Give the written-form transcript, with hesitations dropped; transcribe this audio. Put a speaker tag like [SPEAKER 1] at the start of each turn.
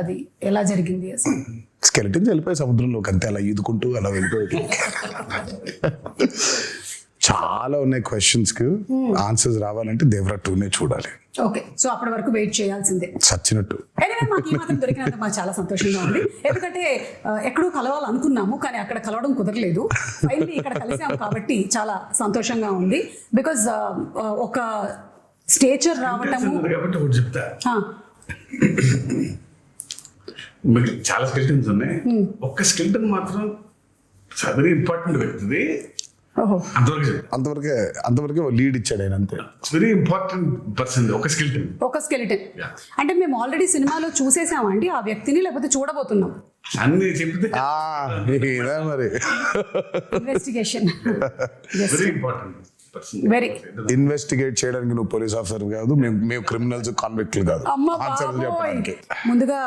[SPEAKER 1] అది ఎలా జరిగింది అసలు?
[SPEAKER 2] స్కెలిటన్స్ వెళ్ళిపోయి సముద్రంలోకి అంతే, అలా ఈదుకుంటూ అలా వెళ్ళిపోయి. చాలా ఉన్నాయి క్వశ్చన్స్ కి ఆన్సర్స్ రావాలంటే దేవరా 2నే చూడాలి.
[SPEAKER 1] ఓకే, సో అప్పటి వరకు వెయిట్ చేయాల్సిందే
[SPEAKER 2] సచ్చినట్టు.
[SPEAKER 1] ఎనివే మాకు ఈ మాత్రం దొరికినందుకు మాకు చాలా సంతోషంగా ఉంది. ఎందుకంటే ఎక్కడో కలవాలనుకున్నాము కానీ అక్కడ కలవడం కుదరలేదు. ఫైనల్లీ ఇక్కడ కలిసాము కాబట్టి చాలా సంతోషంగా ఉంది. బికాజ్ ఒక స్టేచర్ రావటము
[SPEAKER 3] కాబట్టి ఒకటి చెప్తా,
[SPEAKER 1] ఆ,
[SPEAKER 3] మీకు చాలా స్కెల్టన్స్ ఉన్నాయి, ఒక్క స్కెల్టన్ మాత్రం వెరీ ఇంపార్టెంట్ వ్యక్తిది.
[SPEAKER 1] ఓహో,
[SPEAKER 2] అంతవరకే లీడ్ ఇచ్చాడు ఆయన అంతే.
[SPEAKER 3] వెరీ ఇంపార్టెంట్ పర్సన్ ఒక స్కెల్టన్.
[SPEAKER 1] ఒక స్కెలిటన్ అంటే మేము ఆల్రెడీ సినిమాలో చూసేసామండి ఆ వ్యక్తిని, లేకపోతే చూడబోతున్నాం?
[SPEAKER 3] అన్ని చెప్తే
[SPEAKER 2] ఇదే మరి
[SPEAKER 1] investigation
[SPEAKER 3] very important person.
[SPEAKER 1] Very
[SPEAKER 2] investigate చేయడానికి నువ్వు పోలీస్ ఆఫీసర్ కాదు, మేము క్రిమినల్స్ కాన్విక్ట్లు కాదు,
[SPEAKER 1] అమ్మ
[SPEAKER 2] ఆన్సర్లు
[SPEAKER 1] బాబోయ్.
[SPEAKER 2] చెప్పడానికి.
[SPEAKER 1] ముందుగా